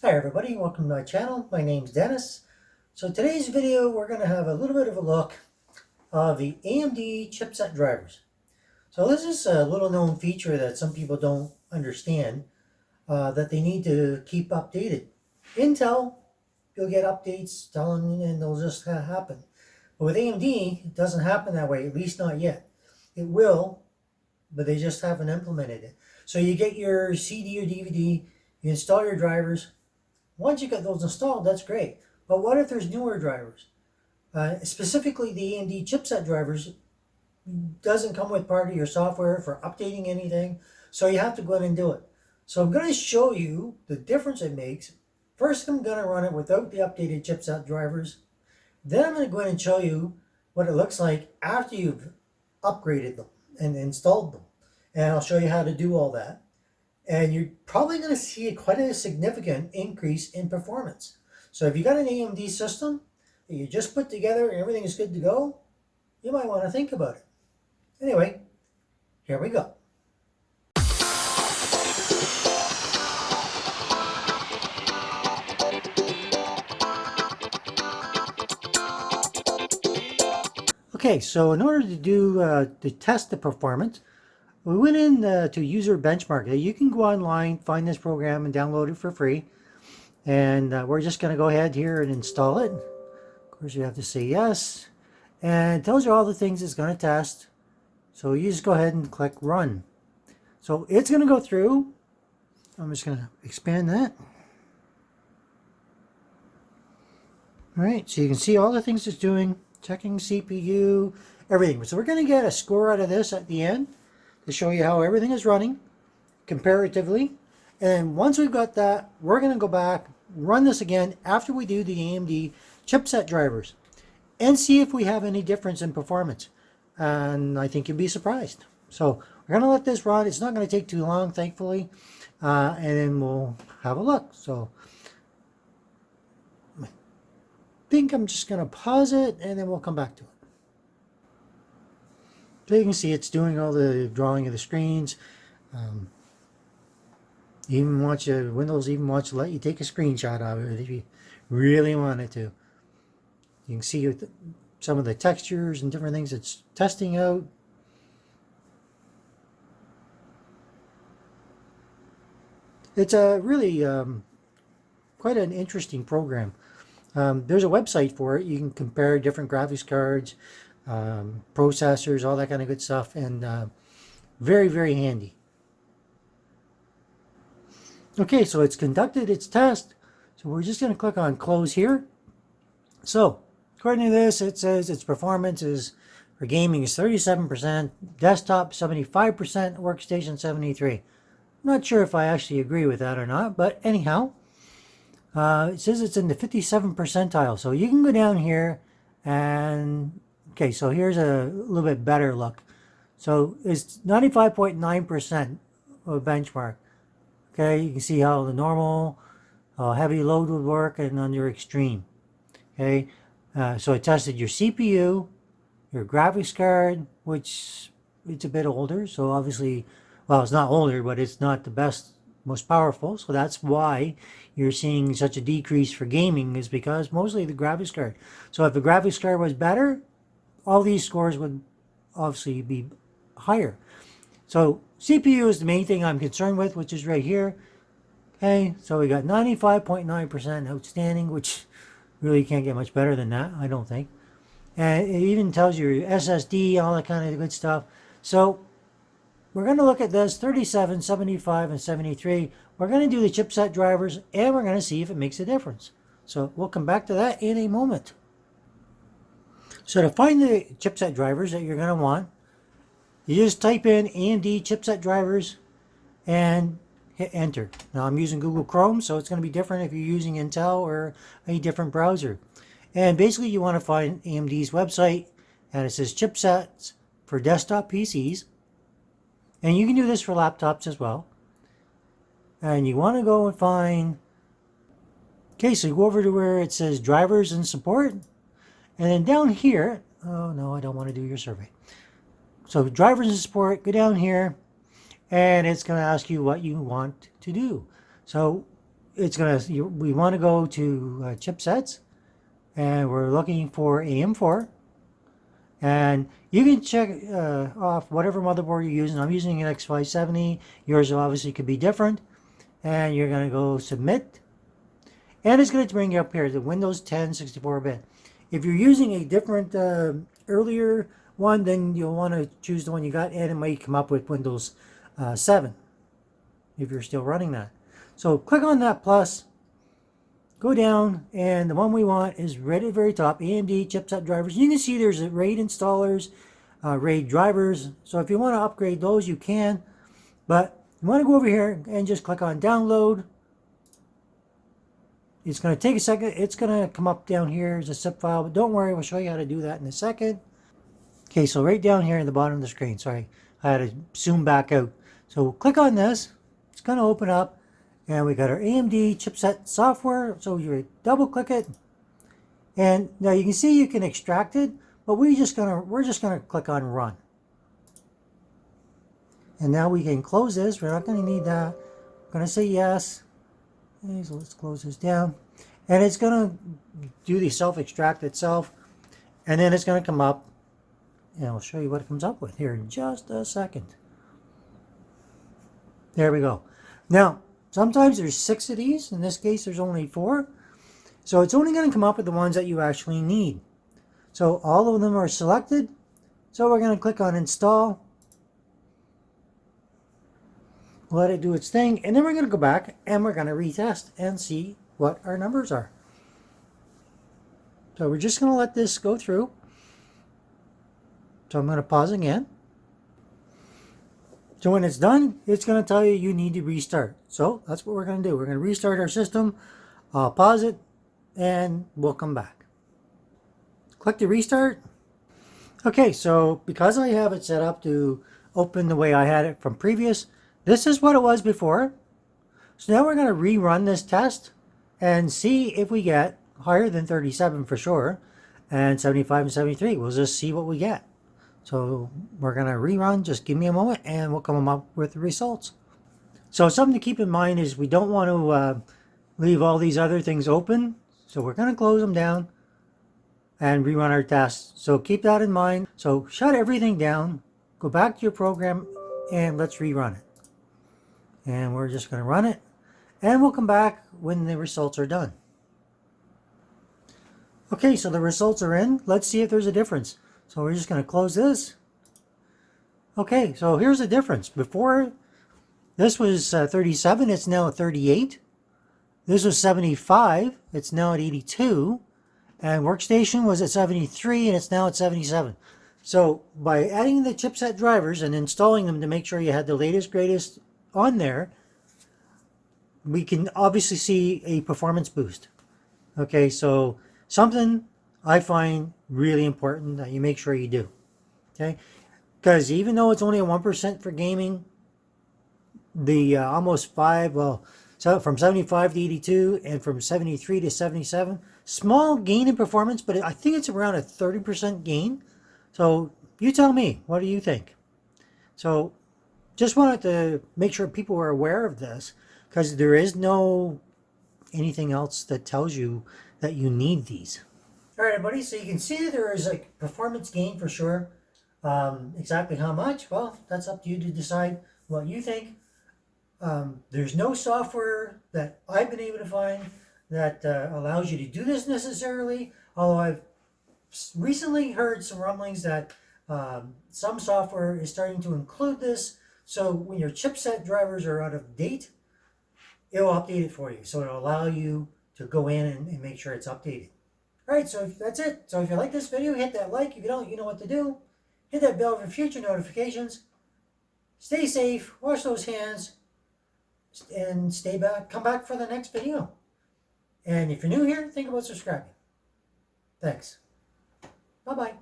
Hi everybody, welcome to my channel. My name's Dennis. So today's video we're going to have a little bit of a look of the AMD Chipset Drivers. So this is a little known feature that some people don't understand that they need to keep updated. Intel, you'll get updates telling and they'll just happen. But with AMD, it doesn't happen that way, at least not yet. It will, but they just haven't implemented it. So you get your CD or DVD, you install your drivers. Once you get those installed, that's great. But what if there's newer drivers? Specifically, the AMD chipset drivers doesn't come with part of your software for updating anything, so you have to go in and do it. So I'm going to show you the difference it makes. First, I'm going to run it without the updated chipset drivers. Then I'm going to go in and show you what it looks like after you've upgraded them and installed them. And I'll show you how to do all that. And you're probably going to see quite a significant increase in performance. So if you got an AMD system that you just put together and everything is good to go, you might want to think about it. Anyway, here we go. Okay, so in order to do to test the performance, we went in to UserBenchmarks. You can go online, find this program, and download it for free. And we're just going to go ahead here and install it. Of course, you have to say yes. And it tells you all the things it's going to test. So you just go ahead and click Run. So it's going to go through. I'm just going to expand that. All right, so you can see all the things it's doing. Checking CPU, everything. So we're going to get a score out of this at the end to show you how everything is running comparatively. And once we've got that, we're going to go back, run this again after we do the AMD chipset drivers and see if we have any difference in performance. And I think you'll be surprised. So we're going to let this run. It's not going to take too long, thankfully. And then we'll have a look. So I think I'm just going to pause it and then we'll come back to it. So you can see it's doing all the drawing of the screens. Windows even wants to let you take a screenshot of it if you really wanted to. You can see some of the textures and different things it's testing out. It's a really quite an interesting program. There's a website for it. You can compare different graphics cards, processors, all that kind of good stuff, and very, very handy. Okay, so it's conducted its test. So we're just going to click on Close here. So according to this, it says its performance is for gaming is 37%, desktop 75%, workstation 73%. I'm not sure if I actually agree with that or not, but anyhow, it says it's in the 57th percentile. So you can go down here and, okay, so here's a little bit better look. So it's 95.9% of benchmark. Okay, you can see how the normal heavy load would work and under extreme. Okay, so it tested your CPU, your graphics card, which it's a bit older. So obviously, well, it's not older, but it's not the best, most powerful. So that's why you're seeing such a decrease for gaming, is because mostly the graphics card. So if the graphics card was better, all these scores would obviously be higher. So CPU is the main thing I'm concerned with, which is right here. Okay, so we got 95.9% outstanding, which really can't get much better than that, I don't think. And it even tells you your SSD, all that kind of good stuff. So we're going to look at this 37, 75, and 73. We're going to do the chipset drivers, and we're going to see if it makes a difference. So we'll come back to that in a moment. So to find the chipset drivers that you're going to want, you just type in AMD Chipset Drivers and hit enter. Now I'm using Google Chrome, so it's going to be different if you're using Intel or a different browser. And basically you want to find AMD's website, and it says chipsets for desktop PCs. And you can do this for laptops as well. And you want to go and find, okay, so you go over to where it says drivers and support. And then down here, oh no, I don't want to do your survey. So drivers and support, go down here, and it's going to ask you what you want to do. So we want to go to chipsets, and we're looking for AM4. And you can check off whatever motherboard you're using. I'm using an X570. Yours obviously could be different. And you're going to go submit. And it's going to bring you up here, the Windows 10 64-bit. If you're using a different earlier one, then you'll want to choose the one you got, and it might come up with Windows 7 if you're still running that. So click on that plus, go down, and the one we want is right at the very top, AMD Chipset Drivers. You can see there's RAID installers, RAID drivers. So if you want to upgrade those, you can. But you want to go over here and just click on download. It's going to take a second. It's going to come up down here as a zip file, but don't worry, we'll show you how to do that in a second. Okay, so right down here in the bottom of the screen, sorry, I had to zoom back out. So click on this. It's going to open up, and we got our AMD Chipset Software. So you double click it, and now you can see you can extract it, but we're just gonna click on Run. And now we can close this. We're not going to need that. I'm going to say yes. Okay, so let's close this down. And it's going to do the self-extract itself. And then it's going to come up. And I'll show you what it comes up with here in just a second. There we go. Now, sometimes there's 6 of these. In this case, there's only 4. So it's only going to come up with the ones that you actually need. So all of them are selected. So we're going to click on Install. Let it do its thing, and then we're going to go back and we're going to retest and see what our numbers are. So we're just going to let this go through. So I'm going to pause again. So when it's done, it's going to tell you you need to restart. So that's what we're going to do. We're going to restart our system. I'll pause it and we'll come back. Click to restart. Okay, so because I have it set up to open the way I had it from previous, this is what it was before. So now we're going to rerun this test and see if we get higher than 37 for sure, and 75 and 73. We'll just see what we get. So we're going to rerun. Just give me a moment and we'll come up with the results. So something to keep in mind is we don't want to leave all these other things open. So we're going to close them down and rerun our test. So keep that in mind. So shut everything down, go back to your program, and let's rerun it. And we're just going to run it, and we'll come back when the results are done. Okay, so the results are in. Let's see if there's a difference. So we're just going to close this. Okay, so here's the difference. Before, this was 37, it's now at 38. This was 75, it's now at 82. And Workstation was at 73, and it's now at 77. So by adding the chipset drivers and installing them to make sure you had the latest, greatest on there, we can obviously see a performance boost. Okay, so something I find really important that you make sure you do. Okay, because even though it's only a 1% for gaming, the almost 5, well, so from 75 to 82 and from 73 to 77, small gain in performance, but I think it's around a 30% gain. So you tell me, what do you think? So just wanted to make sure people are aware of this, because there is no anything else that tells you that you need these. All right, everybody, so you can see that there is a performance gain for sure. Exactly how much? Well, that's up to you to decide what you think. There's no software that I've been able to find that allows you to do this necessarily, although I've recently heard some rumblings that some software is starting to include this. So when your chipset drivers are out of date, it will update it for you. So it'll allow you to go in and make sure it's updated. All right, so that's it. So if you like this video, hit that like. If you don't, you know what to do. Hit that bell for future notifications. Stay safe, wash those hands, and stay back. Come back for the next video. And if you're new here, think about subscribing. Thanks. Bye-bye.